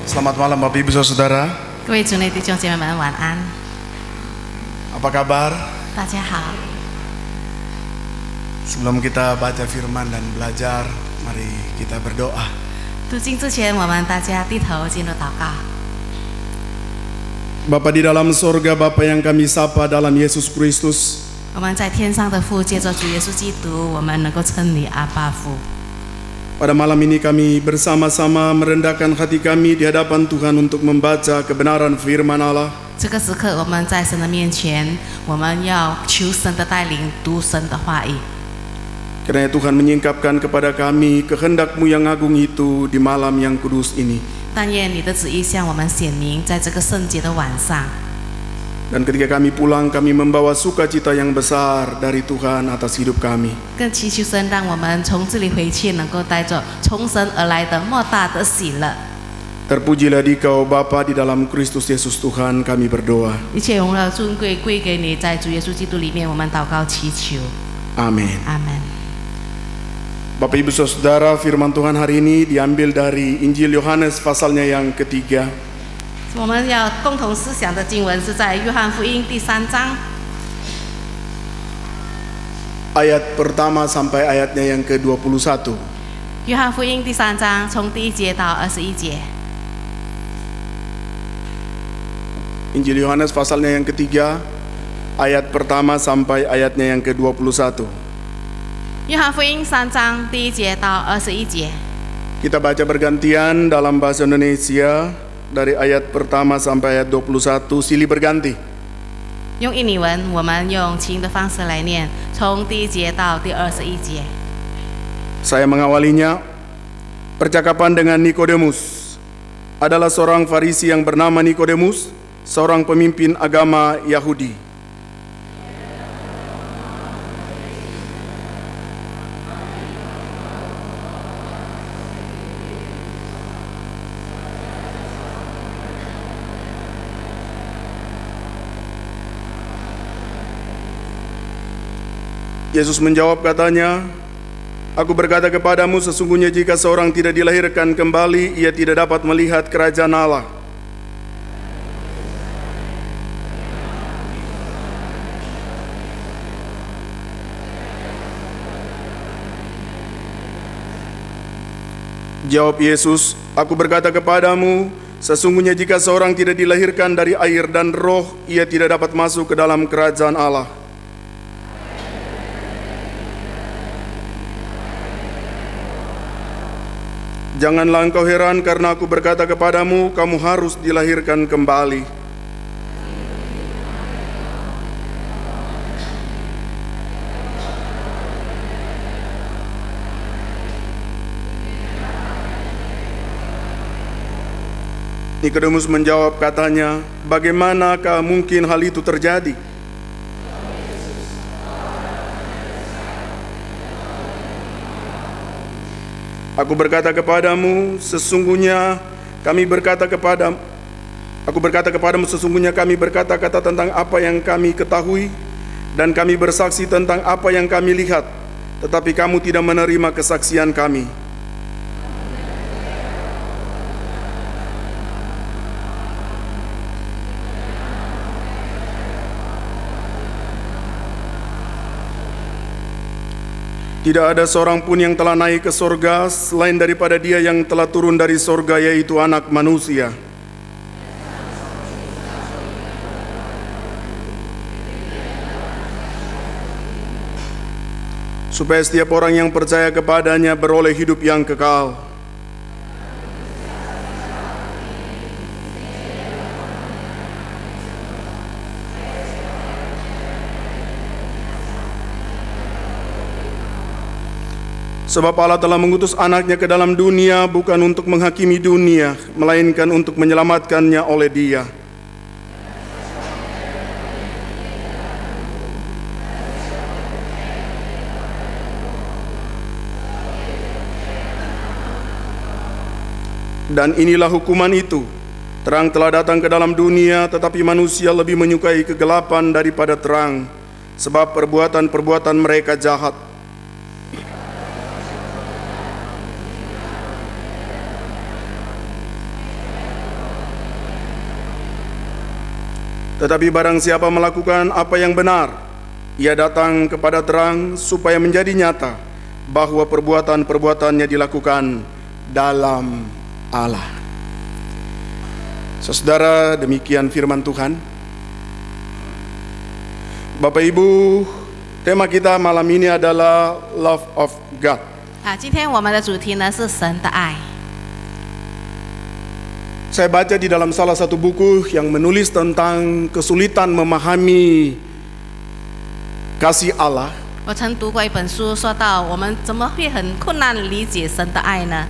Selamat malam Bapak Ibu Saudara. 各位主内弟兄姐妹们晚安， Apa kabar? 大家好。 Sebelum kita baca firman dan belajar, mari kita berdoa. 读经之前，我们大家低头进入祷告。 Bapa di dalam sorga, Bapa yang kami sapa dalam Yesus Kristus, 我们在天上的父，借着主耶稣基督，我们能够称你阿爸父。 pada malam ini kami bersama-sama merendahkan hati kami di hadapan Tuhan untuk membaca kebenaran firman Allah. 这个时刻，我们在神的面前，我们要求神的带领，读神的话语。 Kiranya Tuhan menyingkapkan kepada kami kehendak-Mu yang agung itu di malam yang kudus ini. 但愿你的旨意向我们显明，在这个圣洁的晚上。 Dan ketika kami pulang, kami membawa sukacita yang besar dari Tuhan atas hidup kami. 更祈求神让我们从这里回去，能够带着从神而来的莫大的喜乐。 Terpujilah Dikau Bapa di dalam Kristus Yesus Tuhan kami berdoa. 一切荣耀尊贵归给你，在主耶稣基督里面，我们祷告祈求。 Amin. 阿门。 Bapak Ibu Saudara, firman Tuhan hari ini diambil dari Injil Yohanes pasalnya yang ketiga. 我们要共同思想的经文是在约翰福音第3章 Ayat pertama sampai ayatnya yang ke-21. 约翰福音第3章从第1节到21节。 Injil Yohanes pasalnya yang ketiga, ayat pertama sampai ayatnya yang ke-21. 约翰福音3章第1节到21节。 Kita baca bergantian dalam bahasa Indonesia dari ayat pertama sampai ayat 21, silih berganti. 用印尼文，我们用琴的方式来念，从第1节到第21节。 Saya mengawalinya. Percakapan dengan Nikodemus. Adalah seorang Farisi yang bernama Nikodemus, seorang pemimpin agama Yahudi. Yesus menjawab katanya, "Aku berkata kepadamu, sesungguhnya jika seorang tidak dilahirkan kembali, ia tidak dapat melihat kerajaan Allah." Jawab Yesus, "Aku berkata kepadamu, sesungguhnya jika seorang tidak dilahirkan dari air dan roh, ia tidak dapat masuk ke dalam kerajaan Allah." Janganlah engkau heran karena aku berkata kepadamu, kamu harus dilahirkan kembali. Nikodemus menjawab katanya, "Bagaimanakah mungkin hal itu terjadi?" Aku berkata kepadamu, sesungguhnya kami berkata kepadamu, sesungguhnya kami berkata-kata tentang apa yang kami ketahui, dan kami bersaksi tentang apa yang kami lihat, tetapi kamu tidak menerima kesaksian kami. Tidak ada seorang pun yang telah naik ke sorga selain daripada Dia yang telah turun dari sorga, yaitu Anak Manusia. Supaya setiap orang yang percaya kepadanya beroleh hidup yang kekal. Sebab Allah telah mengutus anaknya ke dalam dunia bukan untuk menghakimi dunia, melainkan untuk menyelamatkannya oleh Dia. Dan inilah hukuman itu. Terang telah datang ke dalam dunia, tetapi manusia lebih menyukai kegelapan daripada terang, sebab perbuatan-perbuatan mereka jahat. Tetapi barang siapa melakukan apa yang benar, ia datang kepada terang supaya menjadi nyata bahwa perbuatan-perbuatannya dilakukan dalam Allah. Saudara, demikian firman Tuhan. Bapak Ibu, tema kita malam ini adalah Love of God. 今天我们的主题呢是神的爱。 Saya baca di dalam salah satu buku yang menulis tentang kesulitan memahami kasih Allah. 我曾读过一本书，说到我们怎么会很困难理解神的爱呢？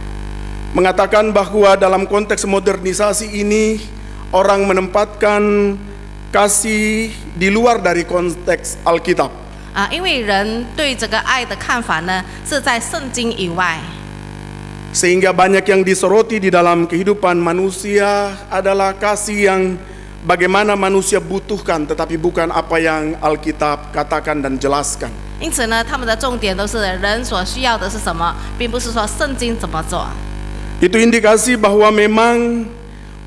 Mengatakan bahwa dalam konteks modernisasi ini orang menempatkan kasih di luar dari konteks Alkitab. 因为人对这个爱的看法呢是在圣经以外。 Sehingga banyak yang disoroti di dalam kehidupan manusia adalah kasih yang bagaimana manusia butuhkan, tetapi bukan apa yang Alkitab katakan dan jelaskan. 因此呢，他们的重点都是人所需要的是什么，并不是说圣经怎么做。 Itu indikasi bahwa memang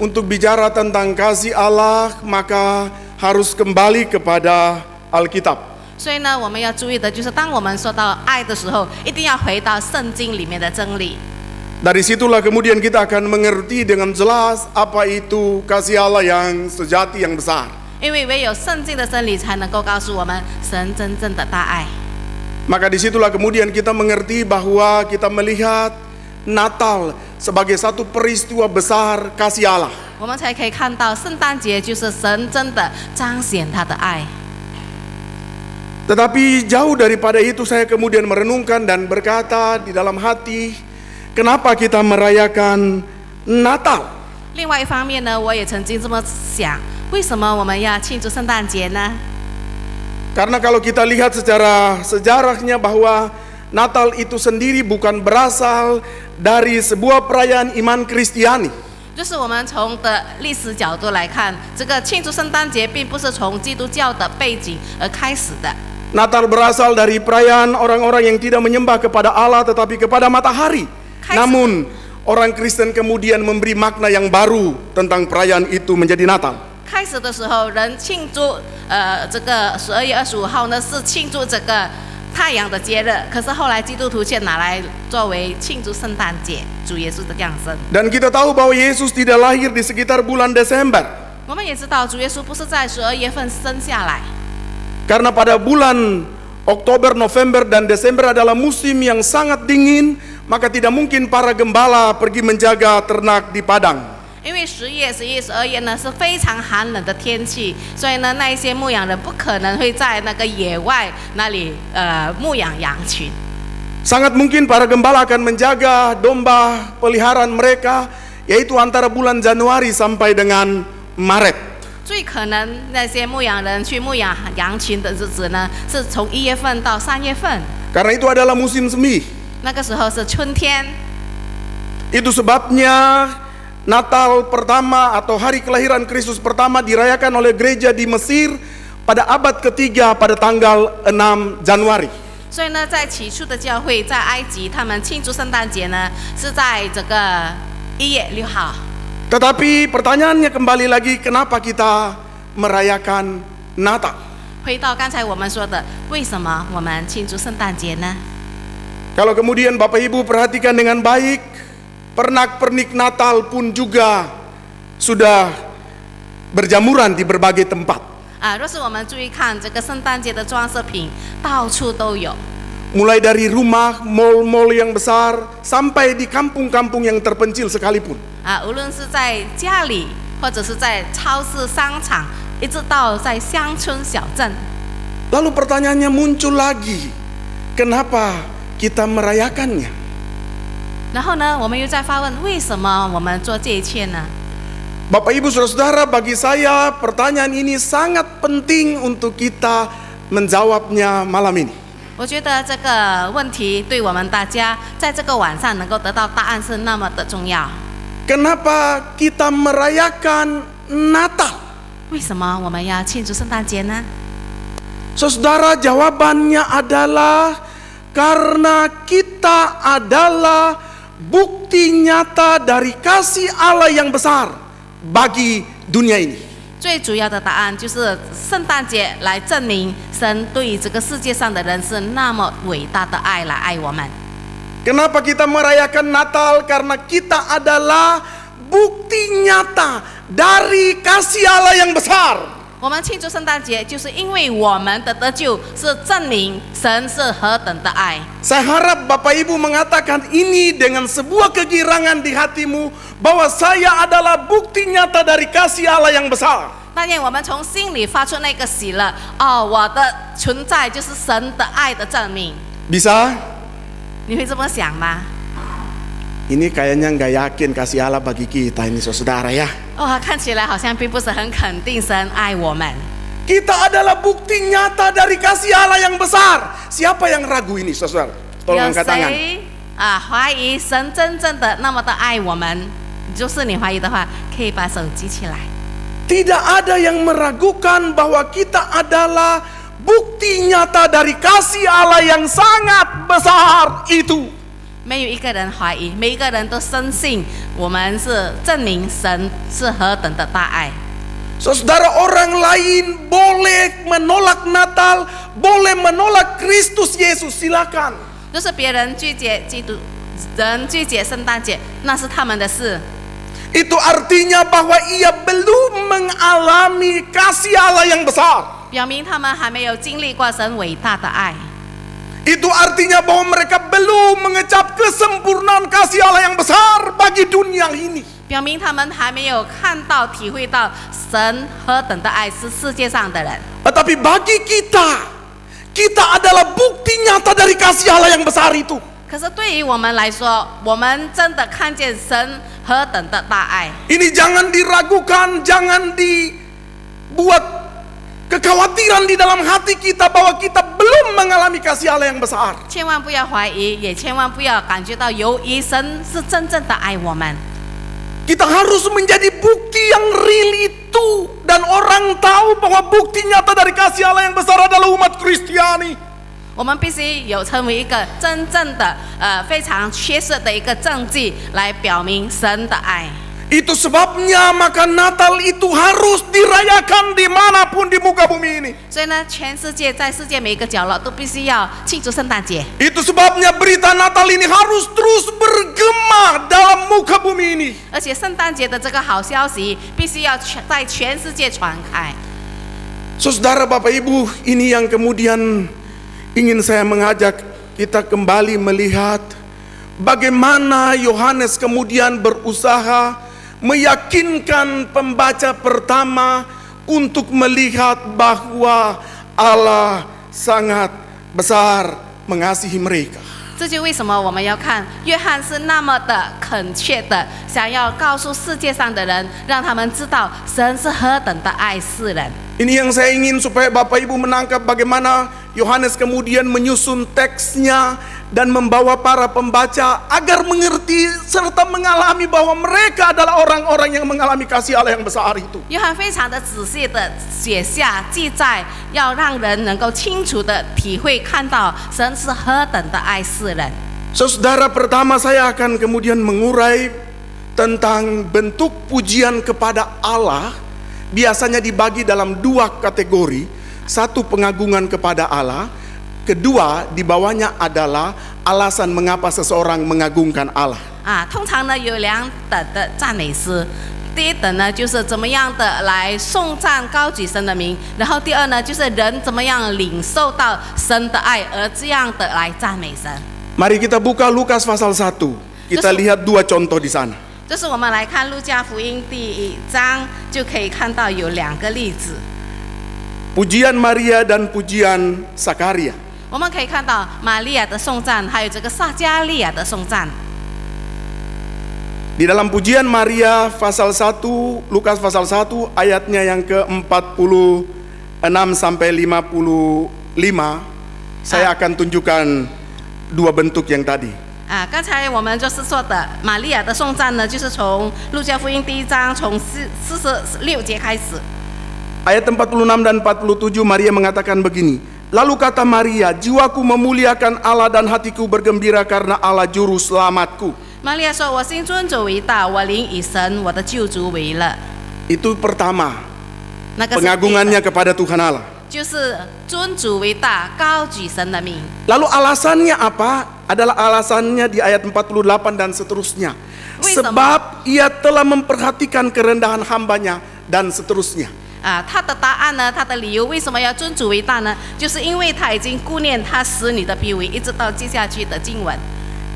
untuk bicara tentang kasih Allah maka harus kembali kepada Alkitab. 所以呢，我们要注意的就是，当我们说到爱的时候，一定要回到圣经里面的真理。 Dari situlah kemudian kita akan mengerti dengan jelas apa itu kasih Allah yang sejati, yang besar. 因为唯有圣经的真理才能够告诉我们神真正的大爱。 Maka disitulah kemudian kita mengerti bahwa kita melihat Natal sebagai satu peristiwa besar kasih Allah. 我们才可以看到圣诞节就是神真的彰显他的爱。 Tetapi jauh daripada itu saya kemudian merenungkan dan berkata di dalam hati, kenapa kita merayakan Natal? 另外一方面呢，我也曾经这么想，为什么我们要庆祝圣诞节呢？ Karena kalau kita lihat secara sejarahnya bahwa Natal itu sendiri bukan berasal dari sebuah perayaan iman Kristiani. 就是我们从的历史角度来看，这个庆祝圣诞节并不是从基督教的背景而开始的。 Natal berasal dari perayaan orang-orang yang tidak menyembah kepada Allah tetapi kepada matahari. Namun orang Kristen kemudian memberi makna yang baru tentang perayaan itu menjadi Natal. 开始的时候，人庆祝这个12月25号呢是庆祝这个太阳的节日，可是后来基督徒却拿来作为庆祝圣诞节，主耶稣的降生。 Dan kita tahu bahwa Yesus tidak lahir di sekitar bulan Desember. 我们也知道，主耶稣不是在12月份生下来。 Karena pada bulan Oktober, November, dan Desember adalah musim yang sangat dingin, maka tidak mungkin para gembala pergi menjaga ternak di padang. 因为10月、11月、12月呢是非常寒冷的天气，所以呢，那一些牧羊人不可能会在那个野外那里牧养羊群。 Sangat mungkin para gembala akan menjaga domba peliharaan mereka, yaitu antara bulan Januari sampai dengan Maret. 最可能那些牧羊人去牧养羊群的日子呢，是从1月份到3月份。 Karena itu adalah musim semi. 那个时候是春天。 Itu sebabnya Natal pertama atau hari kelahiran Kristus pertama dirayakan oleh gereja di Mesir pada abad ketiga pada tanggal 6 Januari. 所以呢，在起初的教会，在埃及，他们庆祝圣诞节呢，是在这个1月6号。 Tetapi pertanyaannya kembali lagi, kenapa kita merayakan Natal? 回到刚才我们说的，为什么我们庆祝圣诞节呢？ Kalau kemudian Bapak Ibu perhatikan dengan baik, pernak-pernik Natal pun juga sudah berjamuran di berbagai tempat. 若是我们注意看这个圣诞节的装饰品，到处都有。 Mulai dari rumah, mall-mall yang besar, sampai di kampung-kampung yang terpencil sekalipun. 无论是在家里，或者是在超市、商场，一直到在乡村小镇。 Lalu pertanyaannya muncul lagi, kenapa kita merayakannya? 然后呢，我们又在发问，为什么我们做这一切呢？ Bapak Ibu Saudara-saudara, bagi saya pertanyaan ini sangat penting untuk kita menjawabnya malam ini. 我觉得这个问题对我们大家在这个晚上能够得到答案是那么的重要。 Kenapa kita merayakan Natal? 为什么我们要庆祝圣诞节呢？ Saudara, jawabannya adalah karena kita adalah bukti nyata dari kasih Allah yang besar bagi dunia ini. 最主要的答案就是圣诞节来证明神对于这个世界上的人是那么伟大的爱来爱我们。 Kenapa kita merayakan Natal? Karena kita adalah bukti nyata dari kasih Allah yang besar. 我们庆祝圣诞节，就是因为我们的得救是证明神是何等的爱。 Saya harap Bapak Ibu mengatakan ini dengan sebuah kegirangan di hatimu bahwa saya adalah bukti nyata dari kasih Allah yang besar. 但愿我们从心里发出那个喜乐，哦，我的存在就是神的爱的证明。 Bisa? 你会这么想吗？ Ini kayaknya nggak yakin kasih Allah bagi kita ini saudara ya. 哦，看起来好像并不是很肯定神爱我们。 Kita adalah bukti nyata dari kasih Allah yang besar. Siapa yang ragu ini saudara? Tolong 有 angkat tangan. 谁怀疑神真正的那么的爱我们？就是你怀疑的话，可以把手举起来。 Tidak ada yang meragukan bahwa kita adalah bukti nyata dari kasih Allah yang sangat besar itu. 没有一个人怀疑，每一个人都深信我们是证明神是何等的大爱。 Saudara, orang lain boleh menolak Natal, boleh menolak Kristus Yesus, silakan. 就是别人拒绝基督，人拒绝圣诞节，那是他们的事。 Itu artinya bahwa ia belum mengalami kasih Allah yang besar. 表明他们还没有经历过神伟大的爱。 Itu artinya bahwa mereka belum mengecap kesempurnaan kasih Allah yang besar bagi dunia ini. 表明他们还没有看到、体会到神何等的爱是世界上的人。 Tetapi bagi kita, kita adalah bukti nyata dari kasih Allah yang besar itu. 可是对于我们来说，我们真的看见神何等的大爱。 Ini jangan diragukan, jangan dibuat kekhawatiran di dalam hati kita bahwa kita belum mengalami kasih Allah yang besar. 千万不要怀疑，也千万不要感觉到由于神是真正的爱我们。 Kita harus menjadi bukti yang real itu. Dan orang tahu bahwa bukti nyata dari kasih Allah yang besar adalah umat Kristiani. 我们必须有成为一个真正的非常确实的一个证据，来表明神的爱。 Itu sebabnya maka Natal itu harus dirayakan dimanapun di muka bumi ini. 所以呢，全世界在世界每一个角落都必须要庆祝圣诞节。 Itu sebabnya berita Natal ini harus terus bergema dalam muka bumi ini. 而且圣诞节的这个好消息必须要在全世界传开。 Saudara, Bapak Ibu, ini yang kemudian ingin saya mengajak kita kembali melihat bagaimana Yohanes kemudian berusaha meyakinkan pembaca pertama untuk melihat bahwa Allah sangat besar mengasihi mereka. 这就为什么我们要看约翰是那么的恳切的想要告诉世界上的人，让他们知道神是何等的爱世人。 Ini yang saya ingin supaya Bapak Ibu menangkap bagaimana Yohanes kemudian menyusun teksnya dan membawa para pembaca agar mengerti serta mengalami bahwa mereka adalah orang-orang yang mengalami kasih Allah yang besar itu. 约翰非常的仔细的写下记载，要让人能够清楚的体会看到神是何等的爱世人。 Saudara, pertama saya akan kemudian mengurai tentang bentuk pujian kepada Allah. Biasanya dibagi dalam dua kategori. Satu, pengagungan kepada Allah. Kedua, di bawahnya adalah alasan mengapa seseorang mengagungkan Allah. 通常呢有两等的赞美诗，第一等呢就是怎么样的来颂赞高举神的名，然后第二呢就是人怎么样领受到神的爱，而这样的来赞美神。 Mari kita buka Lukas pasal 1. Kita lihat dua contoh di sana. 就是我们来看路加福音第1章，就可以看到有两个例子。 Pujian Maria dan pujian Sakaria. 我们可以看到玛利亚的颂赞，还有这个撒加利亚的颂赞。 Di dalam pujian Maria pasal 1, Lukas pasal 1 ayatnya yang ke-46 sampai 55, saya akan tunjukkan dua bentuk yang tadi. 刚才我们就是说的玛利亚的颂赞呢，就是从路加福音第1章从46节开始。 Ayat 46 dan 47 Maria mengatakan begini. Lalu kata Maria, jiwaku memuliakan Allah dan hatiku bergembira karena Allah juru selamatku. 玛利亚说：“我心尊主为大，我灵以神我的救主为乐。” Itu pertama. 那个是 pengagungannya kepada Tuhan Allah. 就是尊主为大，高举神的名。 Lalu alasannya apa? Adalah alasannya di ayat 48 dan seterusnya. Sebab ia telah memperhatikan kerendahan hambanya dan seterusnya. 他的答案呢？他的理由为什么要尊主为大呢？就是因为他已经顾念他使女的卑微，一直到接下去的经文。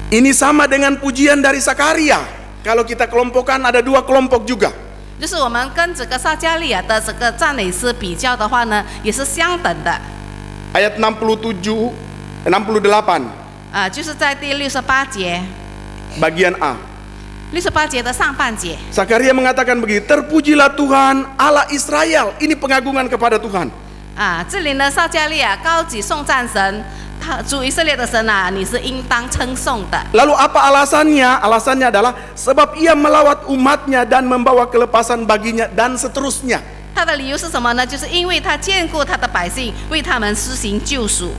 Ini sama dengan pujian dari Sakaria. Kalau kita kelompokkan ada 2 kelompok juga. 就是我们跟这个撒迦利亚的这个赞美诗比较的话呢，也是相等的。 Ayat 67, 68. 就是在第68节， bagian A. 68节的上半节。 Sakaria mengatakan begini, terpujilah Tuhan Allah Israel. Ini pengagungan kepada Tuhan. 这里呢，撒迦利亚高举颂赞神，主以色列的神啊，你是应当称颂的。 Lalu apa alasannya? Alasannya adalah sebab ia melawat umatnya dan membawa kelepasan baginya dan seterusnya. 他的理由是什么呢？就是因为他眷顾他的百姓，为他们施行救赎。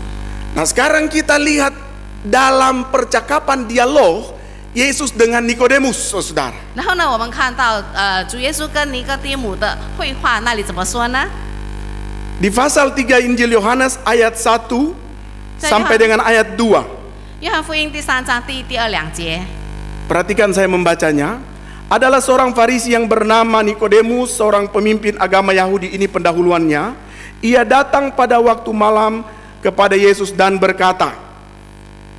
Nah, sekarang kita lihat dalam percakapan dialog Yesus dengan Nikodemus, saudara. 然后呢，我们看到主耶稣跟尼哥底母的会话那里怎么说呢？ Di pasal 3 Injil Yohanes ayat 1 sampai dengan ayat 2. 约翰福音第3章第1、第2、2节。 Perhatikan saya membacanya. Adalah seorang Farisi yang bernama Nikodemus, seorang pemimpin agama Yahudi, ini pendahuluannya. Ia datang pada waktu malam kepada Yesus dan berkata,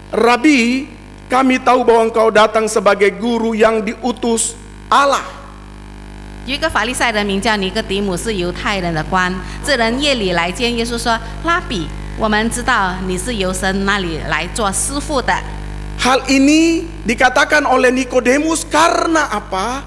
Rabi, kami tahu bahwa engkau datang sebagai guru yang diutus Allah. 有一个法利赛人名叫尼哥底母，是犹太人的官。这人夜里来见耶稣说：“拉比，我们知道你是由神那里来做师傅的。” Hal ini dikatakan oleh Nikodemus karena apa?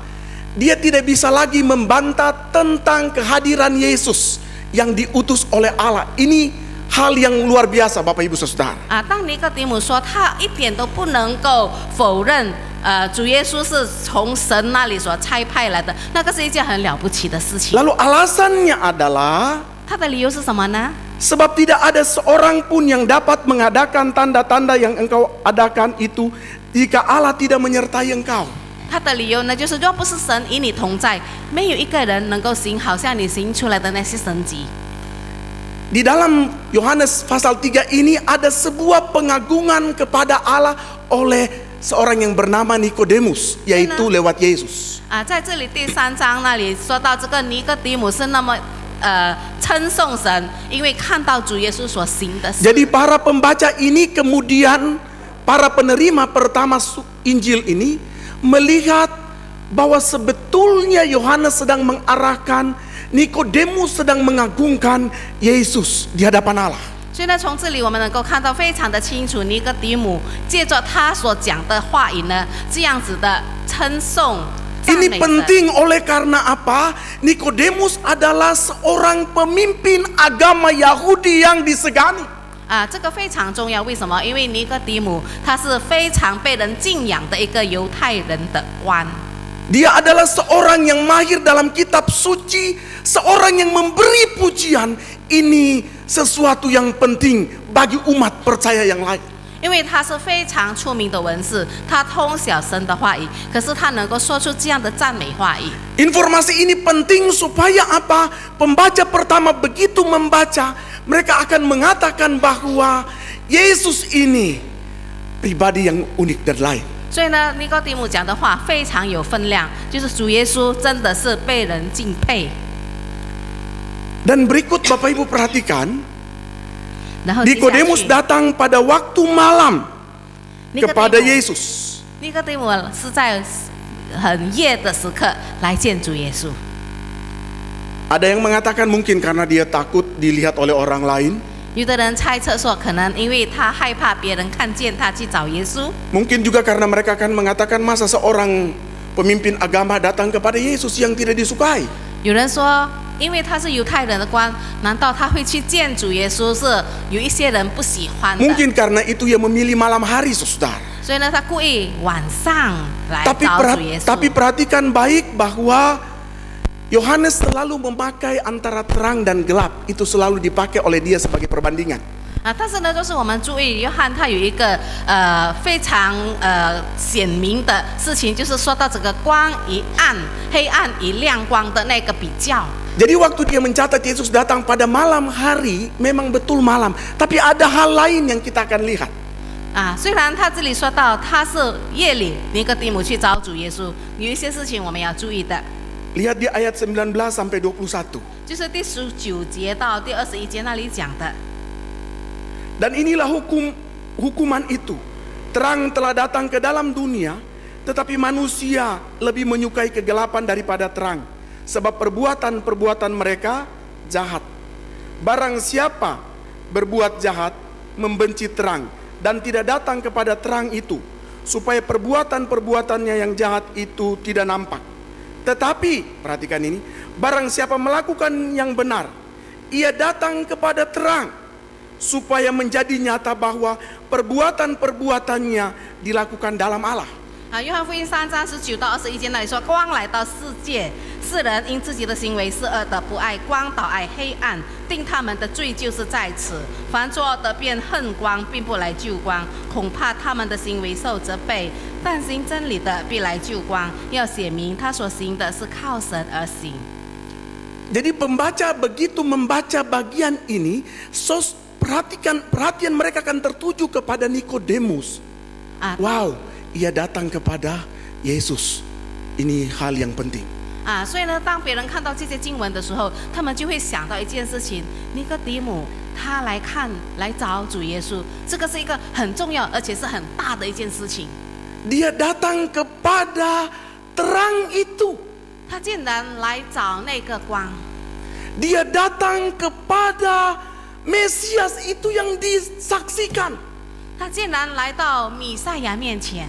Dia tidak bisa lagi membantah tentang kehadiran Yesus yang diutus oleh Allah. Ini hal yang luar biasa, Bapak Ibu Saudara. 当尼哥底母说他一点都不能够否认，主耶稣是从神那里所差派来的，那个是一件很了不起的事情。 Lalu alasannya adalah 他的理由是什么呢？ sebab tidak ada seorang pun yang dapat mengadakan tanda-tanda yang engkau adakan itu jika Allah tidak menyertai engkau. 他的理由呢，就是若不是神与你同在，没有一个人能够行好像你行出来的那些神迹。 Di dalam Yohanes pasal 3 ini ada sebuah pengagungan kepada Allah oleh seorang yang bernama Nikodemus, yaitu lewat Yesus. 在这里第3章那里说到这个尼哥底母是那么称颂神，因为看到主耶稣所行的事。 Jadi para pembaca ini kemudian para penerima pertama Injil ini melihat bahwa sebetulnya Yohanes sedang mengarahkan Nikodemus sedang mengagungkan Yesus di hadapan Allah. 所以呢，从这里我们能够看到非常的清楚，尼哥底母借着他所讲的话语呢，这样子的称颂。 Ini penting oleh karena apa? Nikodemus adalah seorang pemimpin agama Yahudi yang disegani. 这个非常重要，为什么？因为尼哥底母他是非常被人敬仰的一个犹太人的官。 Dia adalah seorang yang mahir dalam kitab suci, seorang yang memberi pujian. Ini sesuatu yang penting bagi umat percaya yang lain. 因为他是非常出名的文士，他通晓神的话语，可是他能够说出这样的赞美话语。 Informasi ini penting supaya apa? Pembaca pertama begitu membaca, mereka akan mengatakan bahwa Yesus ini pribadi yang unik dan lain. 所以呢，尼哥底母讲的话非常有分量，就是主耶稣真的是被人敬佩。 Dan berikut Bapak Ibu perhatikan, 然后接下 Nikodemus 去 datang pada waktu malam kepada Yesus. 尼哥底母是在很夜的时刻来见主耶稣。 Ada yang mengatakan mungkin karena dia takut dilihat oleh orang lain. 有的人猜测说，可能因为他害怕别人看见他去找耶稣。 Mungkin juga karena mereka akan mengatakan masa seorang pemimpin agama datang kepada Yesus yang tidak disukai. 有人说，因为他是犹太人的官，难道他会去见主耶稣？是有一些人不喜欢的。 Mungkin karena itu ia memilih malam hari, saudara. 所以呢，他故意晚上来 Tapi 找主耶稣。 perhatikan baik bahwa Yohanes selalu memakai antara terang dan gelap. Itu selalu dipakai oleh dia sebagai perbandingan. 但是呢，就是我们注意，约翰他有一个非常显明的事情，就是说到这个光与暗、黑暗与亮光的那个比较。Jadi waktu dia mencatat Yesus datang pada malam hari, memang betul malam, tapi ada hal lain yang kita akan lihat. 虽然他这里说到他是夜里尼哥底母去找主耶稣，有一些事情我们要注意的。Lihat di ayat 19 sampai 21. 就是第19节到第21节那里讲的。Dan inilah hukuman itu. Terang telah datang ke dalam dunia, tetapi manusia lebih menyukai kegelapan daripada terang, sebab perbuatan-perbuatan mereka jahat. Barang siapa berbuat jahat, membenci terang, dan tidak datang kepada terang itu, supaya perbuatan-perbuatannya yang jahat itu tidak nampak. Tetapi, perhatikan ini, barang siapa melakukan yang benar, ia datang kepada terang, supaya menjadi nyata bahwa perbuatan-perbuatannya dilakukan dalam Allah. 约翰福音3章19到21节那里说，光来到世界，世人因自己的行为是恶的，不爱光，倒爱黑暗，定他们的罪就是在此。凡作恶的便恨光，并不来救光，恐怕他们的行为受责备。但行真理的必来救光，要显明他所行的是靠神而行。 Jadi pembaca begitu membaca bagian ini, perhatian mereka akan tertuju kepada Nikodemus. Wow, ia datang kepada Yesus. Ini hal yang penting. 所以呢，当别人看到这些经文的时候，他们就会想到一件事情：尼哥底母他来找主耶稣，这个是一个很重要而且是很大的一件事情。 Dia datang kepada terang itu. 他竟然来找那个光。 Dia datang kepada Mesias itu yang disaksikan. 他竟然来到弥赛亚面前。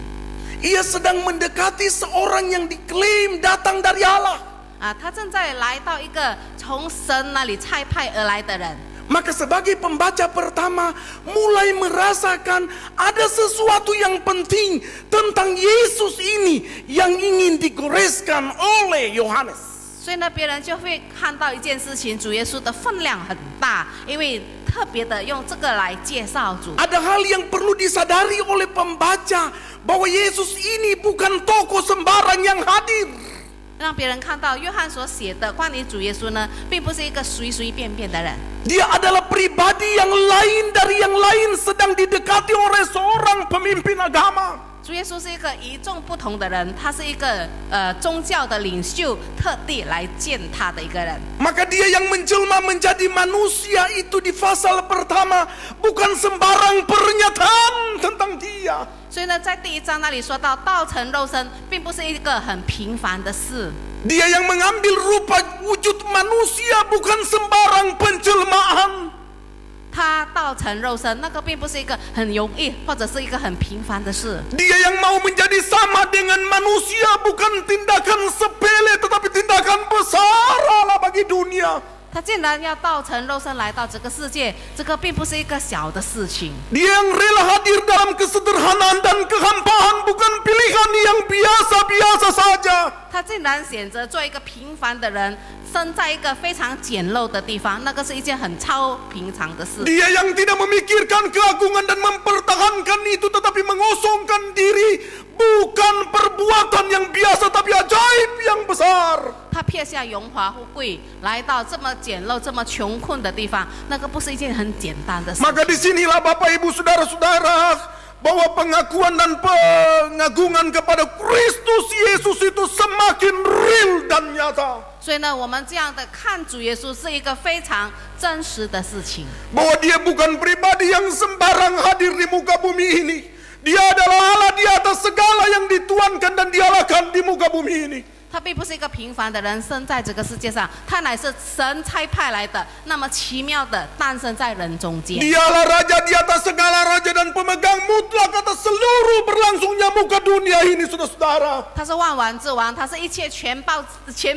Ia sedang mendekati seorang yang diklaim datang dari Allah. 他正在来到一个从神那里差派而来的人。 Maka sebagai pembaca pertama mulai merasakan ada sesuatu yang penting tentang Yesus ini yang ingin digoreskan oleh Yohanes. 所以呢，别人就会看到一件事情，主耶稣的分量很大，因为特别的用这个来介绍主。 Ada hal yang perlu disadari oleh pembaca bahwa Yesus ini bukan tokoh sembarang yang hadir. 让别人看到约翰所写的关于主耶稣呢，并不是一个随随便便的人。 Dia adalah pribadi yang lain dari yang lain sedang didekati oleh seorang pemimpin agama. 主耶稣是一个与众不同的人，他是一个宗教的领袖，特地来见他的一个人。 Maka dia yang menjelma menjadi manusia itu di pasal pertama bukan sembarang pernyataan tentang dia. 所以呢，在第1章那里说到道成肉身，并不是一个很平凡的事。 Dia yang mengambil rupa wujud manusia bukan sembarang penjelmaan. 他道成肉身，那个并不是一个很容易或者是一个很平凡的事。 Dia yang mau menjadi sama dengan manusia bukan tindakan sepele tetapi tindakan besar Allah bagi dunia. 他竟然要道成肉身来到这个世界，这个并不是一个小的事情。 Dia yang rela hadir dalam kesederhanaan dan kehampaan bukan pilihan yang biasa-biasa saja. 他竟然选择做一个平凡的人，生在一个非常简陋的地方，那个是一件很超平常的事。 Dia yang tidak memikirkan keagungan dan mempertahankan itu tetapi mengosongkan diri, bukan perbuatan yang biasa tapi ajaib yang besar. 他撇下荣华富贵，来到这么简陋、这么穷困的地方，那个不是一件很简单的事。 Maka disinilah Bapak Ibu Saudara-saudara, bahwa pengakuan dan pengagungan kepada Kristus Yesus itu semakin real dan nyata. 所以呢，我们这样的看主耶稣是一个非常真实的事情。 Bahwa dia bukan pribadi yang sembarang hadir di muka bumi ini. Dia adalah Allah di atas segala yang dituankan dan dialahkan di muka bumi ini. 他并不是一个平凡的人生在这个世界上，他乃是神差派来的，那么奇妙的诞生在人中间。 Dialah Raja di atas segala raja dan pemegang mutlak atas seluruh berlangsungnya muka dunia ini, saudara-saudara. 他是万王之王，他是一切权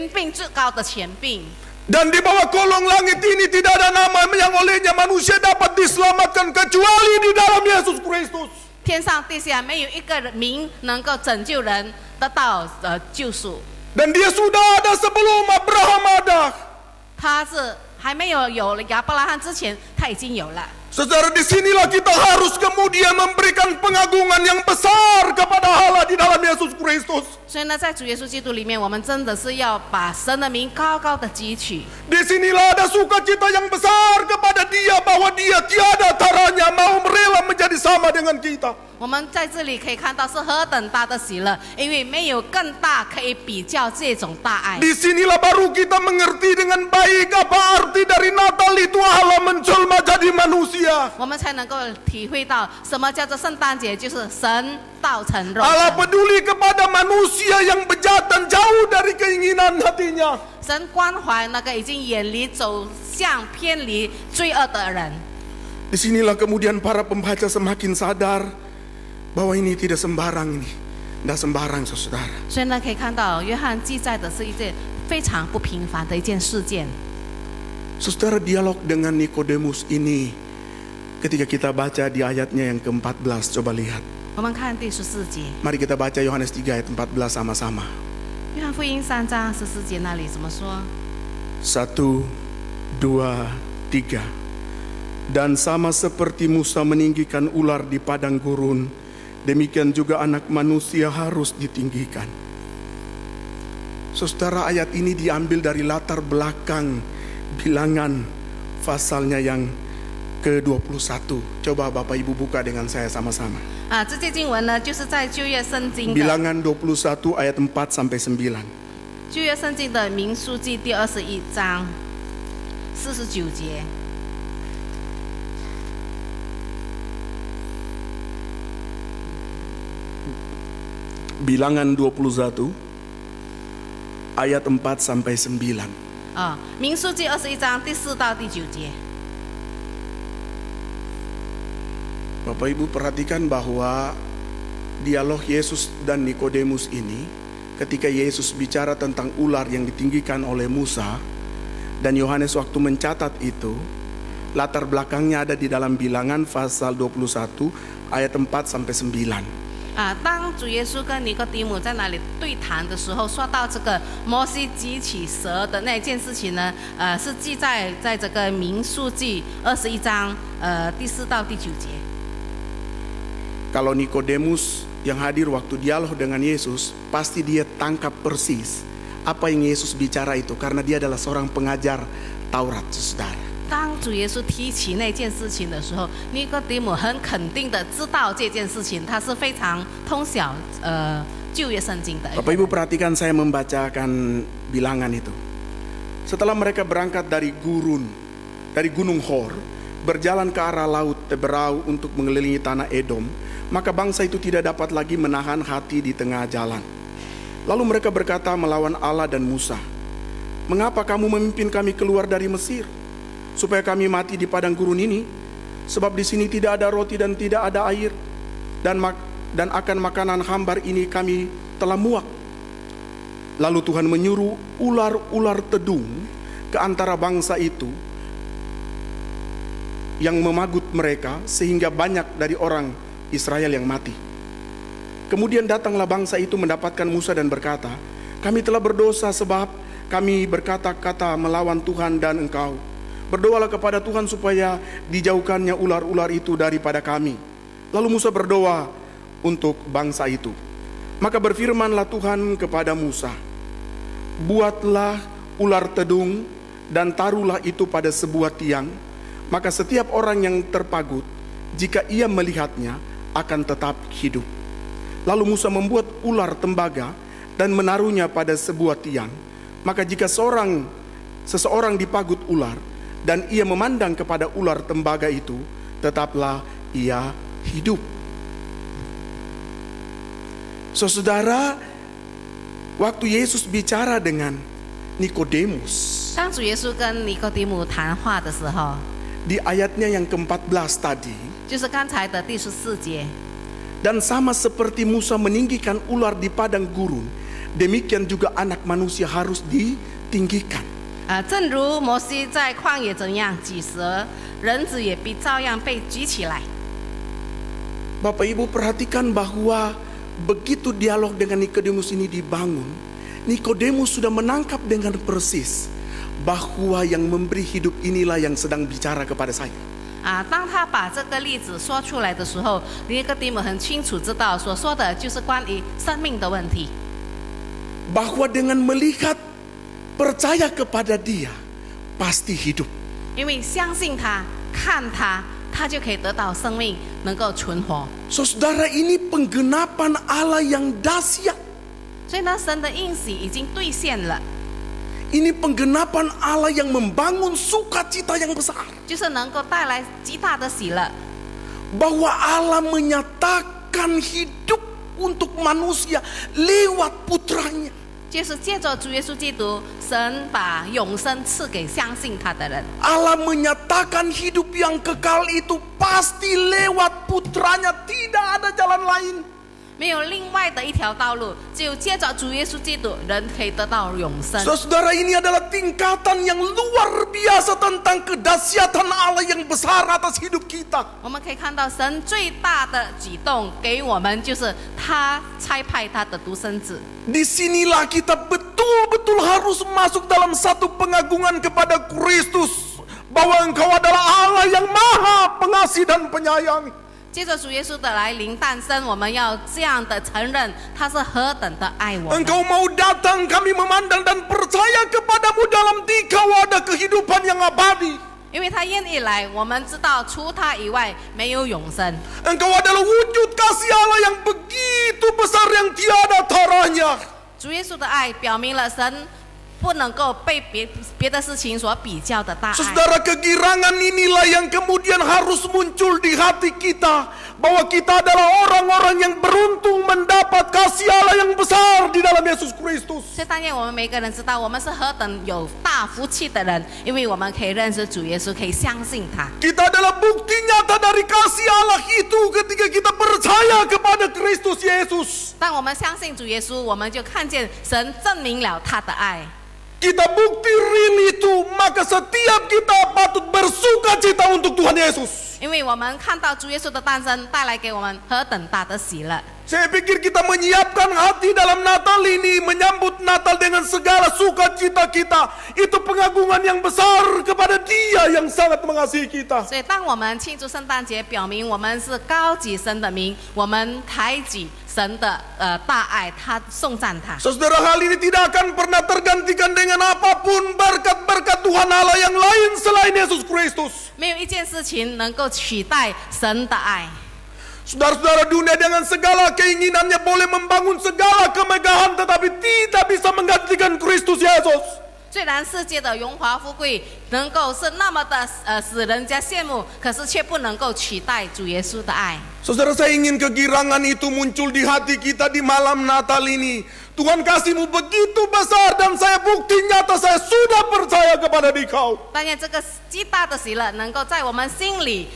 柄至高的权柄。 Dan di bawah kolong langit ini tidak ada nama yang olehnya manusia dapat diselamatkan kecuali di dalam Yesus Kristus. 天上地下没有一个名能够拯救人得到救赎。 Dan dia sudah ada sebelum Abraham ada. 他是还没有亚伯拉罕之前，他已经有了。Saudara, disinilah kita harus kemudian memberikan pengagungan yang besar kepada Allah di dalam Yesus Kristus. 所以呢，在主耶稣基督里面，我们真的是要把神的名高高的举起。 Disinilah ada sukacita yang besar kepada Dia bahwa Dia tiada taranya mau rela menjadi sama dengan kita. 我们在这里可以看到是何等大的喜乐，因为没有更大可以比较这种大爱。 Disinilah baru kita mengerti dengan baik apa arti dari Natal itu Allah menjelma jadi manusia. 我们才能够体会到什么叫做圣诞节，就是神道成肉 Allah 身。 peduli kepada manusia yang bejat dan jauh dari keinginan hatinya. 神关怀那个已经远离、走向偏离罪恶的人。 Disinilah kemudian para pembaca semakin sadar bahwa ini tidak sembarang ini, tidak sembarang saudara. 所以呢，可以看到约翰记载的是一件非常不平凡的一件事件。 Saudara, dialog dengan Nikodemus ini ketika kita baca di ayatnya yang ke-14, coba lihat. 我们看第14节， Mari kita baca Yohanes 3 ayat 14 sama-sama. 约翰福音3章14节那里怎么说？ 1, 2, 3. Dan sama seperti Musa meninggikan ular di padang gurun, demikian juga anak manusia harus ditinggikan. Saudara, ayat ini diambil dari latar belakang Bilangan pasalnya yang ke-21. Coba Bapak Ibu buka dengan saya sama-sama. 这节经文呢，就是在旧约圣经的 Bilangan 21 ayat 4 sampai 9. 旧约圣经的民数记第21章49节。 Bilangan 21 ayat 4 sampai 9. 民数记21章第4到第9节。 Bapak Ibu perhatikan bahwa dialog Yesus dan Nikodemus ini, ketika Yesus bicara tentang ular yang ditinggikan oleh Musa, dan Yohanes waktu mencatat itu, latar belakangnya ada di dalam Bilangan pasal 21 ayat 4 sampai 9. 当主耶稣跟尼哥底母在那里对谈的时候，说到这个摩西举起蛇的那件事情呢，是记载在这个民数记21章第4到第9节。 Kalau Nikodemus yang hadir waktu dialog dengan Yesus, pasti dia tangkap persis apa yang Yesus bicara itu, karena dia adalah seorang pengajar Taurat, saudara. 当主耶稣提起那件事情的时候，尼哥底母很肯定的知道这件事情，他是非常通晓旧约圣经的。 Bapak Ibu perhatikan saya membacakan Bilangan itu. Setelah mereka berangkat dari Gunung Hor, berjalan ke arah laut Teberau untuk mengelilingi tanah Edom, maka bangsa itu tidak dapat lagi menahan hati di tengah jalan. Lalu mereka berkata melawan Allah dan Musa, "Mengapa kamu memimpin kami keluar dari Mesir, supaya kami mati di padang gurun ini? Sebab di sini tidak ada roti dan tidak ada air, dan akan makanan hambar ini kami telah muak." Lalu Tuhan menyuruh ular-ular tedung ke antara bangsa itu yang memagut mereka, sehingga banyak dari orang Israel yang mati. Kemudian datanglah bangsa itu mendapatkan Musa dan berkata, "Kami telah berdosa sebab kami berkata-kata melawan Tuhan dan engkau. Berdoalah kepada Tuhan supaya dijauhkannya ular-ular itu daripada kami." Lalu Musa berdoa untuk bangsa itu. Maka berfirmanlah Tuhan kepada Musa, "Buatlah ular tedung dan taruhlah itu pada sebuah tiang. Maka setiap orang yang terpagut, jika ia melihatnya, akan tetap hidup." Lalu Musa membuat ular tembaga dan menaruhnya pada sebuah tiang. Maka jika seseorang dipagut ular dan ia memandang kepada ular tembaga itu, tetaplah ia hidup. Saudara, waktu Yesus bicara dengan Nikodemus, 当主耶稣跟尼哥底母谈话的时候， di ayatnya yang ke-14 tadi, 就是刚才的第14节。 dan sama seperti Musa meninggikan ular di padang gurun, demikian juga anak manusia harus ditinggikan. 正如摩西在旷野怎样举蛇，人子也必照样被举起来。 Bapak Ibu perhatikan bahwa begitu dialog dengan Nikodemus ini dibangun, Nikodemus sudah menangkap dengan persis bahwa yang memberi hidup inilah yang sedang bicara kepada saya. 当他把这个例子说出来的时候，尼哥底母很清楚知道所说的就是关于生命的问题。 Bahwa dengan melihat, percaya kepada Dia, pasti hidup. 因为相信他，看他，他就可以得到生命，能够存活。 Saudara, ini penggenapan Allah yang dahsyat. 所以呢，神的应许已经兑现了， Ini penggenapan Allah yang membangun sukacita yang besar. 就是能够带来极大的喜乐。 Bahwa Allah menyatakan hidup untuk manusia lewat putranya. 就是借着主耶稣基督，神把永生赐给相信他的人。 Allah menyatakan hidup yang kekal itu pasti lewat putranya, tidak ada jalan lain. 没有另外的一条道路，只有借着主耶稣基督，人可以得到永生。 Saudara, ini adalah tingkatan yang luar biasa tentang kedahsyatan Allah yang besar atas hidup kita. 我们可以看到神最大的举动给我们，就是他差派他的独生子。 Disinilah kita betul-betul harus masuk dalam satu pengagungan kepada Kristus, bahwa Engkau adalah Allah yang maha pengasih dan penyayang. 借着主耶稣的来临诞生，我们要这样的承认他是何等的爱我们。 Engkau mau datang, kami memandang dan percaya kepadamu, dalam Dikau ada kehidupan yang abadi. 因为他愿意来，我们知道除他以外没有永生。 Engkau adalah wujud kasih Allah yang begitu besar yang tiada taranya. 主耶稣的爱表明了神不能够被别的事情所比较的大爱。 Saudara, kegirangan inilah yang kemudian harus muncul di hati kita, bahwa kita adalah orang-orang yang beruntung mendapat kasih Allah yang besar di dalam Yesus Kristus. 所以但愿我们每个人知道，我们是何等有大福气的人，因为我们可以认识主耶稣，可以相信他。 Kita adalah bukti nyata dari kasih Allah itu ketika kita percaya kepada Kristus Yesus. 当我们相信主耶稣，我们就看见神证明了他的爱。 Kita bukti real itu, maka setiap kita patut bersuka cita untuk Tuhan Yesus. 因为我们看到主耶稣的诞生带来给我们何等大的喜乐。 Saya pikir kita menyiapkan hati dalam Natal ini, menyambut Natal dengan segala sukacita kita. Itu pengagungan yang besar kepada Dia yang sangat mengasihi kita. 所以当我们庆祝圣诞节，表明我们是高举神的名，我们抬举神的大爱，他颂赞他。 Saudara, hal ini tidak akan pernah tergantikan dengan apapun berkat-berkat Tuhan Allah yang lain selain Yesus Kristus. 没有一件事情能够取代神的爱。 Saudara-saudara, dunia dengan segala keinginannya boleh membangun segala kemegahan, tetapi tidak bisa menggantikan Kristus Yesus. 虽然世界的荣华富贵能够是那么的使人家羡慕，可是却不能够取代主耶稣的爱。 Saudara, saya ingin kegirangan itu muncul di hati kita di malam Natal ini. Tuhan kasih-Mu begitu besar dan saya bukti nyata saya sudah percaya kepada Dikau. 但愿这个极大的喜乐能够在我们心里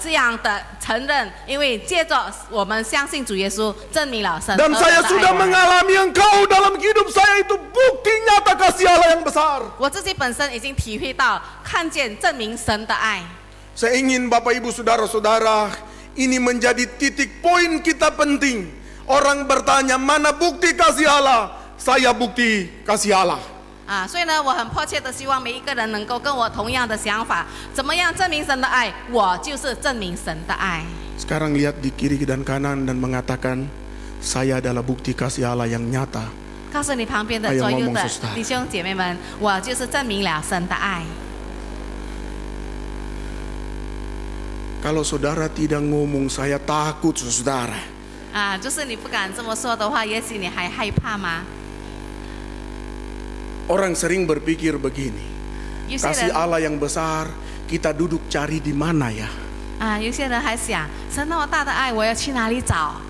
这样的承认，因为借着我们相信主耶稣，证明了神。 Dan saya sudah mengalami Engkau dalam hidup saya, itu bukti nyata kasih Allah yang besar. 我自己本身已经体会到，看见证明神的爱。 Saya ingin Bapak Ibu Saudara-saudara, ini menjadi titik poin kita penting. Orang bertanya, mana bukti kasih Allah? Saya bukti kasih Allah. 所以呢，我很迫切的希望每一个人能够跟我同样的想法，怎么样证明神的爱？我就是证明神的爱。 Sekarang lihat di kiri dan kanan dan mengatakan, saya adalah bukti kasih Allah yang nyata. 告诉你旁边的 Ayo 左右 ngomong, 的 Suster. 弟兄姐妹们，我就是证明了神的爱。 Kalau saudara tidak ngomong, saya takut saudara. 就是你不敢这么说的话，也许你还害怕吗？ Orang sering berpikir begini, 有些 kasih 人 Allah yang besar, kita duduk cari di mana ya? 有些人还想，神那么大的爱，我要去哪里找？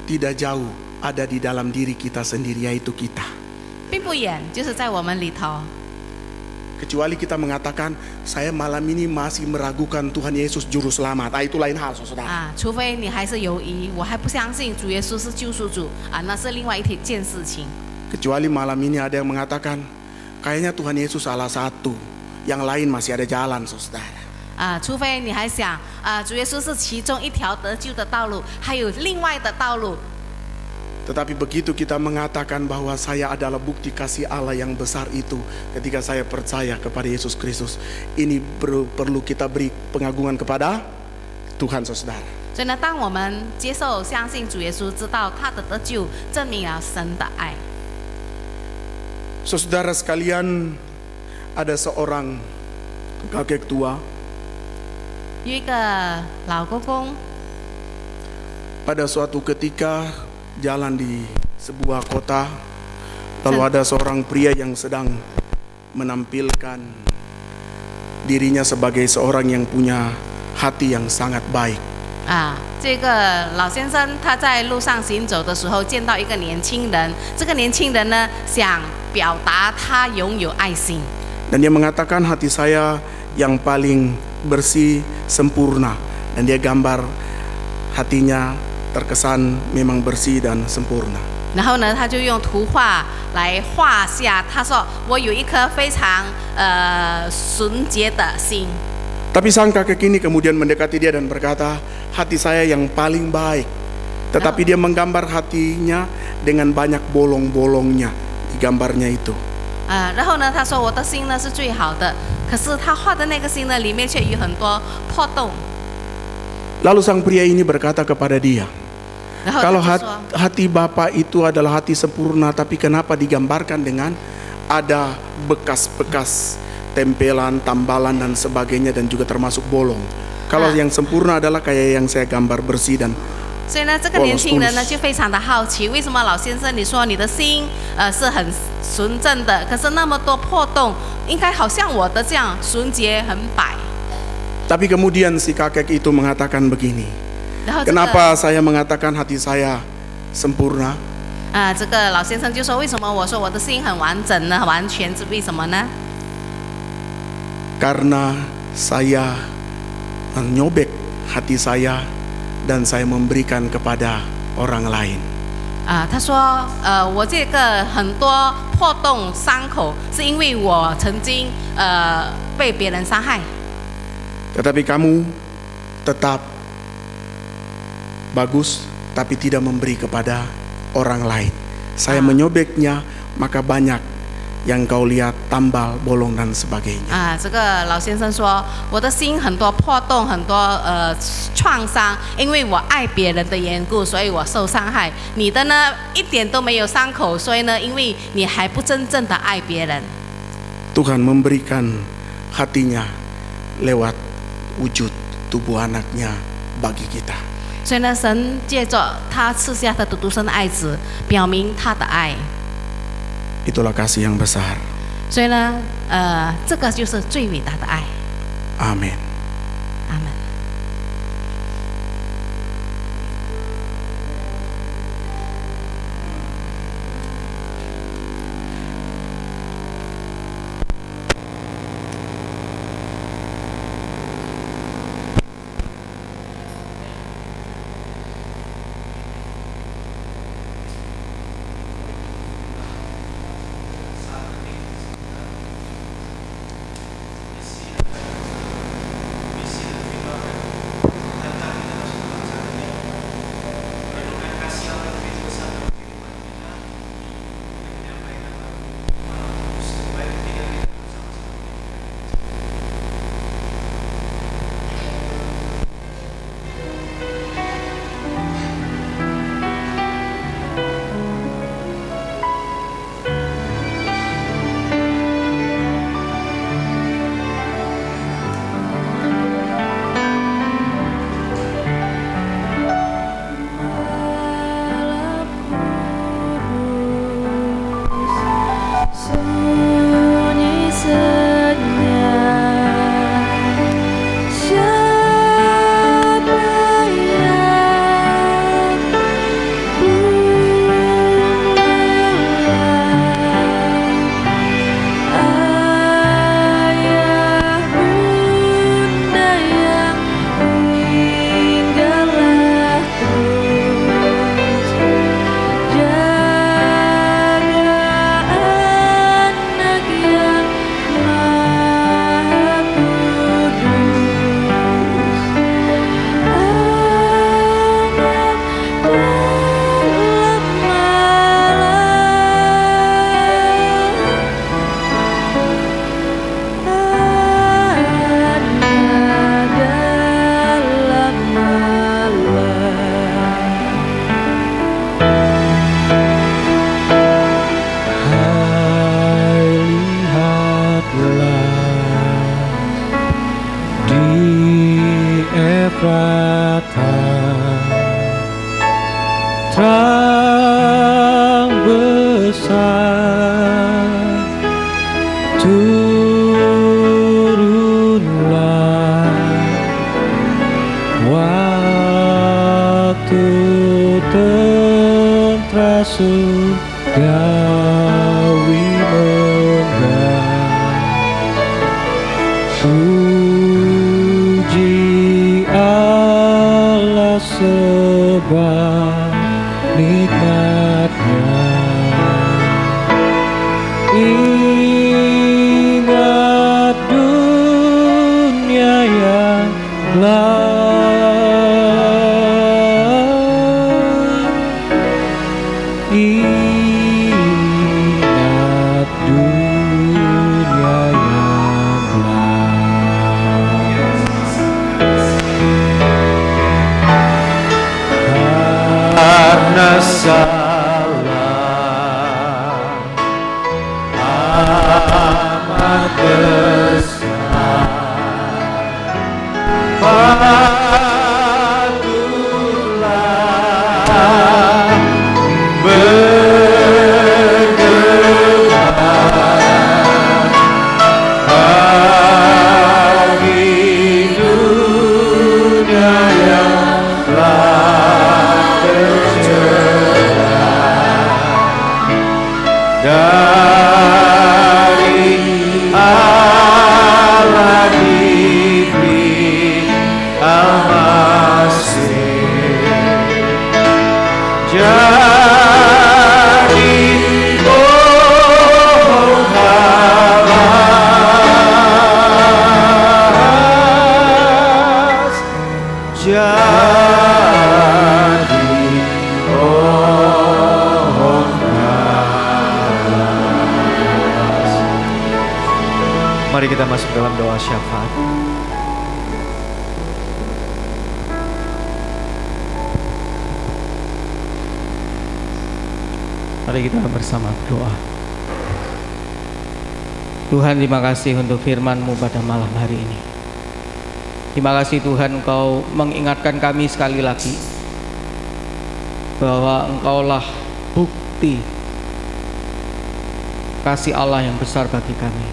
Tidak jauh, ada di dalam diri kita sendiri, yaitu kita. 并不远，就是在我们里头。 Kecuali kita mengatakan, saya malam ini masih meragukan Tuhan Yesus Juru Selamat. Itu lain hal, saudara. 除非你还是犹疑，我还不相信主耶稣是救赎主那是另外一件事情。 Kecuali malam ini ada yang mengatakan, kayaknya Tuhan Yesus salah satu, yang lain masih ada jalan, saudara. 除非你还想主耶稣是其中一条得救的道路，还有另外的道路。Tetapi begitu kita mengatakan bahwa saya adalah bukti kasih Allah yang besar itu, ketika saya percaya kepada Yesus Kristus, ini perlu kita beri pengagungan kepada Tuhan, saudara. 所以呢，当我们接受、相信主耶稣，知道他的得救，证明了神的爱。 Saudara sekalian, ada seorang kakek tua 有一个老公公， pada suatu ketika jalan di sebuah kota, lalu ada seorang pria yang sedang menampilkan dirinya sebagai seorang yang punya hati yang sangat baik. 这个老先生他在路上行走的时候，见到一个年轻人，这个年轻人呢想表达他拥有爱心， Dan dia mengatakan hati saya yang paling bersih, sempurna. Dan dia gambar hatinya terkesan memang bersih dan sempurna. 然后呢，他就用图画来画下，他说我有一颗非常纯洁的心。 Tapi sang kakek ini kemudian mendekati dia dan berkata, hati saya yang paling baik. Tetapi dia menggambar hatinya dengan banyak bolong-bolongnya di gambarnya itu. 然后呢，他说我的心呢是最好的，可是他画的那个心呢，里面却有很多破洞。 Lalu sang pria ini berkata kepada dia, 然后 kalau 他就说， hati Bapak itu adalah hati sempurna, tapi kenapa digambarkan dengan ada bekas-bekas tempelan, tambalan dan sebagainya, dan juga termasuk bolong. Kalau yang sempurna adalah kayak yang saya gambar bersih dan 所以呢，这个年轻人呢就非常的好奇，为什么老先生你说你的心是很纯正的，可是那么多破洞，应该好像我的这样纯洁很白。 Tapi kemudian si kakek itu mengatakan begini, 然后这个 kenapa saya mengatakan hati saya sempurna? 这个老先生就说，为什么我说我的心很完整呢？完全是为什么呢？ Karena saya menyobek hati saya dan saya memberikan kepada orang lain. 他说，我这个很多破洞伤口，是因为我曾经被别人伤害。 Tetapi kamu tetap bagus, tapi tidak memberi kepada orang lain. Saya menyobeknya, maka banyak yang kau lihat tambal, bolong dan sebagainya. 这个老先生说，我的心很多破洞，很多创伤，因为我爱别人的缘故，所以我受伤害。你的呢，一点都没有伤口，所以呢，因为你还不真正的爱别人。 Tuhan memberikan hatinya lewat wujud tubuh anaknya bagi kita. 所以呢，神借着他赐下他的独生爱子，表明他的爱。 Itulah kasih yang besar. 所以呢，这个就是最伟大的爱。 Amin. 阿门。turunlah waktu tentara surgawi menggah. Puji Allah sebab nikmatnya. Ingat dunia yang gelap, ingat dunia yang gelap. Karena salah amat besar, patutlah berdebat bagi dunia yang telah tercela dari Allah diberi al-Masih. Jadi pohon halas, jadi pohon halas. Mari kita masuk dalam doa syafaat. Mari kita bersama berdoa. Tuhan, terima kasih untuk firman-Mu pada malam hari ini. Terima kasih Tuhan, Engkau mengingatkan kami sekali lagi bahwa Engkaulah bukti kasih Allah yang besar bagi kami.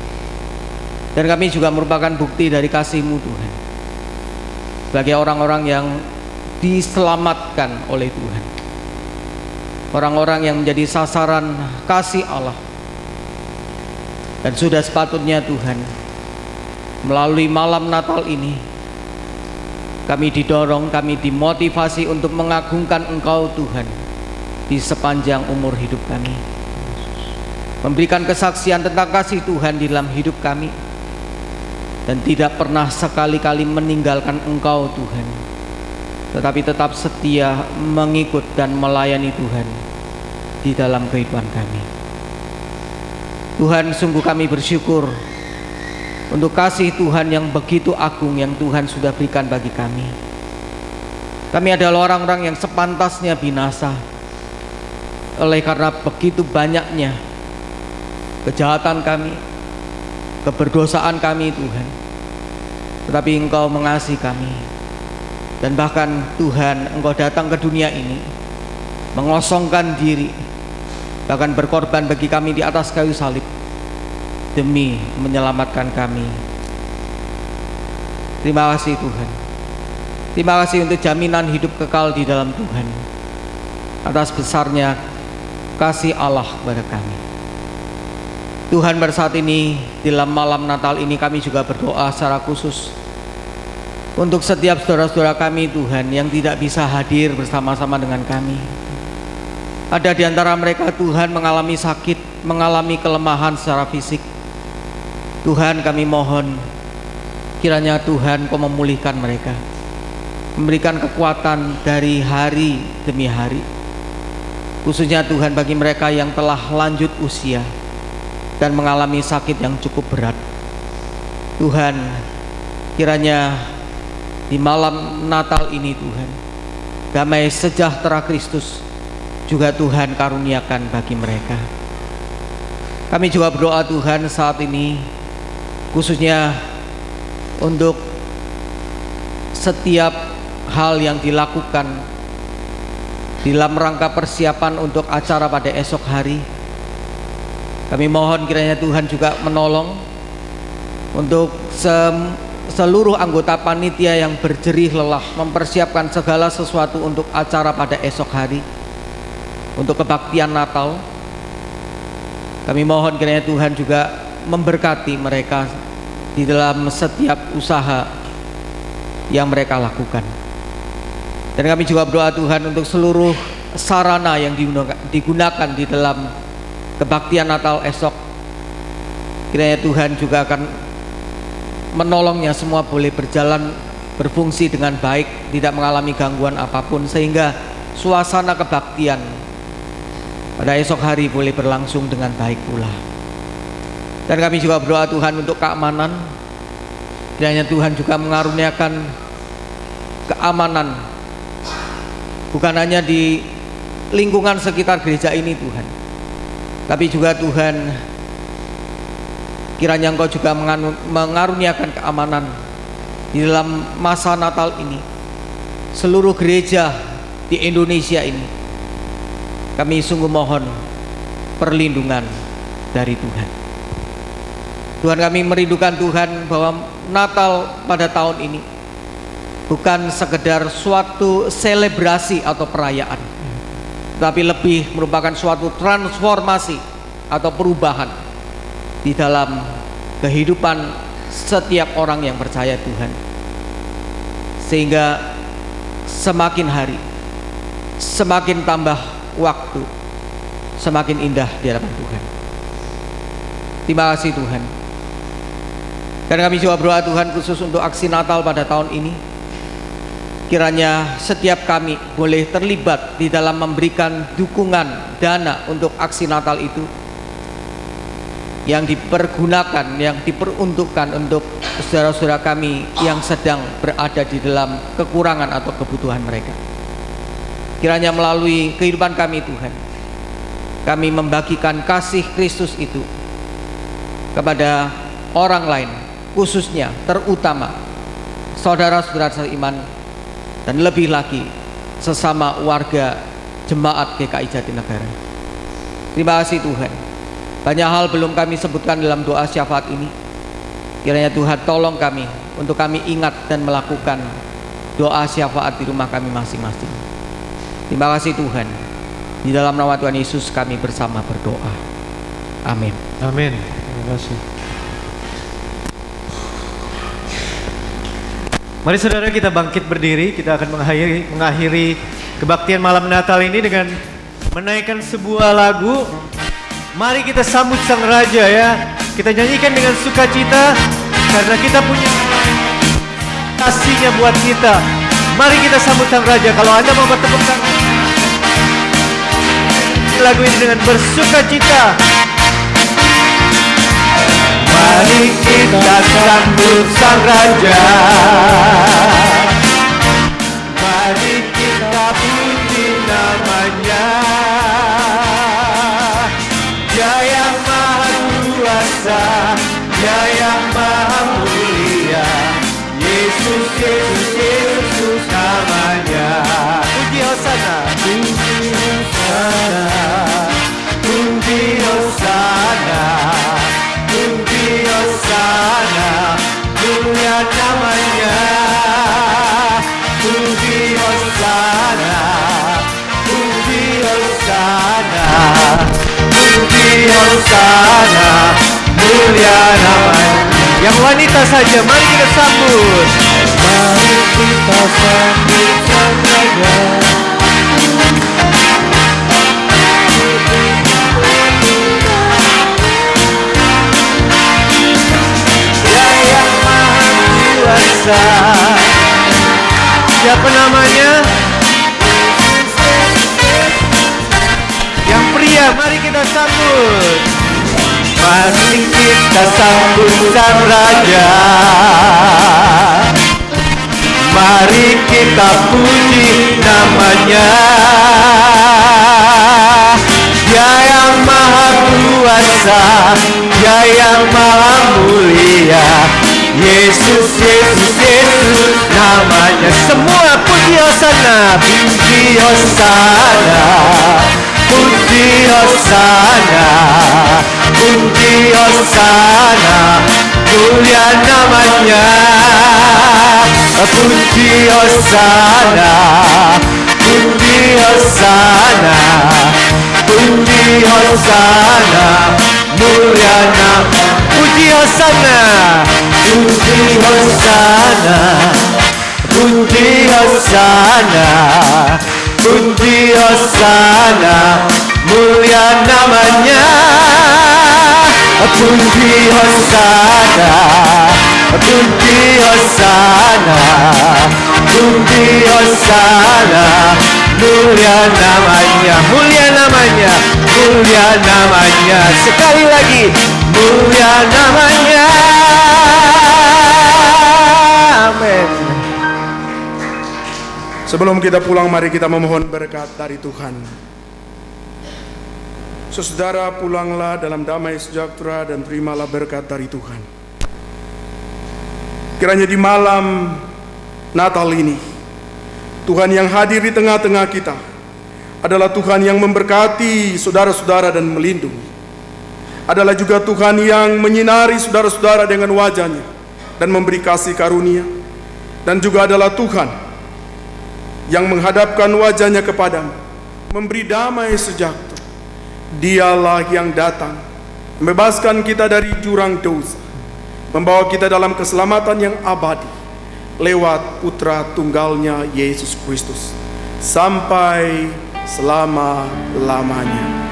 Dan kami juga merupakan bukti dari kasih-Mu Tuhan, bagi orang-orang yang diselamatkan oleh Tuhan, orang-orang yang menjadi sasaran kasih Allah. Dan sudah sepatutnya Tuhan, melalui malam Natal ini kami didorong, kami dimotivasi untuk mengagungkan Engkau Tuhan di sepanjang umur hidup kami, memberikan kesaksian tentang kasih Tuhan di dalam hidup kami, dan tidak pernah sekali-kali meninggalkan Engkau Tuhan, tetapi tetap setia mengikut dan melayani Tuhan di dalam kehidupan kami. Tuhan, sungguh kami bersyukur untuk kasih Tuhan yang begitu agung yang Tuhan sudah berikan bagi kami. Kami adalah orang-orang yang sepantasnya binasa oleh karena begitu banyaknya kejahatan kami, keberdosaan kami Tuhan. Tetapi Engkau mengasihi kami, dan bahkan Tuhan, Engkau datang ke dunia ini mengosongkan diri, bahkan berkorban bagi kami di atas kayu salib demi menyelamatkan kami. Terima kasih Tuhan. Terima kasih untuk jaminan hidup kekal di dalam Tuhan, atas besarnya kasih Allah kepada kami. Tuhan, pada saat ini di dalam malam Natal ini kami juga berdoa secara khusus untuk setiap saudara-saudara kami Tuhan yang tidak bisa hadir bersama-sama dengan kami. Ada di antara mereka Tuhan mengalami sakit, mengalami kelemahan secara fisik. Tuhan, kami mohon kiranya Tuhan Kau memulihkan mereka, memberikan kekuatan dari hari demi hari. Khususnya Tuhan bagi mereka yang telah lanjut usia dan mengalami sakit yang cukup berat. Tuhan, kiranya di malam Natal ini Tuhan, damai sejahtera Kristus juga Tuhan karuniakan bagi mereka. Kami juga berdoa Tuhan saat ini khususnya untuk setiap hal yang dilakukan dalam rangka persiapan untuk acara pada esok hari. Kami mohon kiranya Tuhan juga menolong untuk seluruh anggota panitia yang berjerih lelah mempersiapkan segala sesuatu untuk acara pada esok hari, untuk kebaktian Natal. Kami mohon kiranya Tuhan juga memberkati mereka di dalam setiap usaha yang mereka lakukan. Dan kami juga berdoa Tuhan untuk seluruh sarana yang digunakan di dalam kebaktian Natal esok. Kiranya Tuhan juga akan menolongnya semua boleh berjalan berfungsi dengan baik, tidak mengalami gangguan apapun, sehingga suasana kebaktian pada esok hari boleh berlangsung dengan baik pula. Dan kami juga berdoa Tuhan untuk keamanan. Kiranya Tuhan juga mengaruniakan keamanan bukan hanya di lingkungan sekitar gereja ini Tuhan, tapi juga Tuhan kiranya Engkau juga mengaruniakan keamanan di dalam masa Natal ini. Seluruh gereja di Indonesia ini, kami sungguh mohon perlindungan dari Tuhan. Tuhan, kami merindukan Tuhan bahwa Natal pada tahun ini bukan sekedar suatu selebrasi atau perayaan, tapi lebih merupakan suatu transformasi atau perubahan di dalam kehidupan setiap orang yang percaya Tuhan, sehingga semakin hari semakin tambah waktu semakin indah di hadapan Tuhan. Terima kasih Tuhan. Dan kami juga berdoa Tuhan khusus untuk aksi Natal pada tahun ini, kiranya setiap kami boleh terlibat di dalam memberikan dukungan dana untuk aksi Natal itu, yang dipergunakan, yang diperuntukkan untuk saudara-saudara kami yang sedang berada di dalam kekurangan atau kebutuhan mereka. Kiranya melalui kehidupan kami Tuhan, kami membagikan kasih Kristus itu kepada orang lain, khususnya terutama saudara-saudara seiman, dan lebih lagi sesama warga jemaat GKI Jatinegara. Terima kasih Tuhan. Banyak hal belum kami sebutkan dalam doa syafaat ini. Kiranya Tuhan tolong kami untuk kami ingat dan melakukan doa syafaat di rumah kami masing-masing. Terima kasih Tuhan. Di dalam nama Tuhan Yesus kami bersama berdoa. Amin. Amin. Terima kasih. Mari saudara kita bangkit berdiri. Kita akan mengakhiri kebaktian malam Natal ini dengan menaikkan sebuah lagu. Mari kita sambut Sang Raja ya. Kita nyanyikan dengan sukacita karena kita punya kasih-Nya buat kita. Mari kita sambut Sang Raja. Kalau Anda mau bertepuk tangan, lagu ini dengan bersukacita. Mari kita sambut Sang Raja. Mari kita puji nama-Nya. Dia yang maha kuasa, Dia yang maha mulia. Yesus, Yesus, Yesus namanya. Puji Hosana, puji Hosana, puji Hosana, puji Hosana, mulia namanya. Puji Hosana, puji Hosana, puji Hosana, mulia namanya. Yang wanita saja, mari kita sambut. Mari kita sambut Sang Raja. Dia yang maha kuasa. Siapa namanya? Yang pria, mari kita sambut. Mari kita sambut Sang Raja. Mari kita puji nama-Nya. Dia yang maha kuasa, Dia yang maha mulia. Yesus, Yesus, Yesus namanya. Semua puji Hosana, puji Hosana, puji Hosana, Hosana, mulia namanya. Puji Hosana, puji Hosana, puji Hosana, mulia namanya. Puji Hosana, puji Hosana, puji Hosana, puji Hosana, mulia namanya. Puji Hosana, puji Hosana, puji Hosana, mulia namanya, mulia namanya, mulia namanya. Sekali lagi, mulia namanya. Amin. Sebelum kita pulang, mari kita memohon berkat dari Tuhan. Saudara, pulanglah dalam damai sejahtera dan terimalah berkat dari Tuhan. Kiranya di malam Natal ini, Tuhan yang hadir di tengah-tengah kita adalah Tuhan yang memberkati saudara-saudara dan melindungi. Adalah juga Tuhan yang menyinari saudara-saudara dengan wajah-Nya dan memberi kasih karunia. Dan juga adalah Tuhan yang menghadapkan wajah-Nya kepadamu, memberi damai sejahtera. Dialah yang datang membebaskan kita dari jurang dosa, membawa kita dalam keselamatan yang abadi lewat Putra Tunggalnya Yesus Kristus sampai selama-lamanya.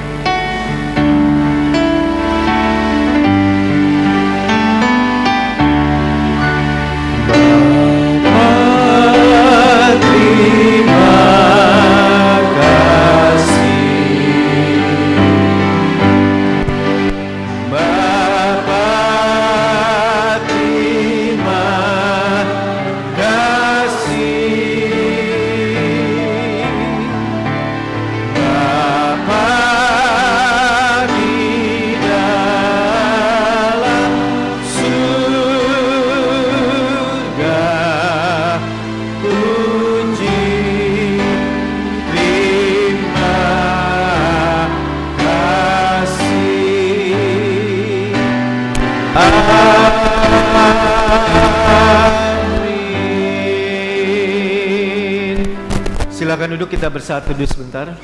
Silakan duduk, kita bersatu dulu sebentar.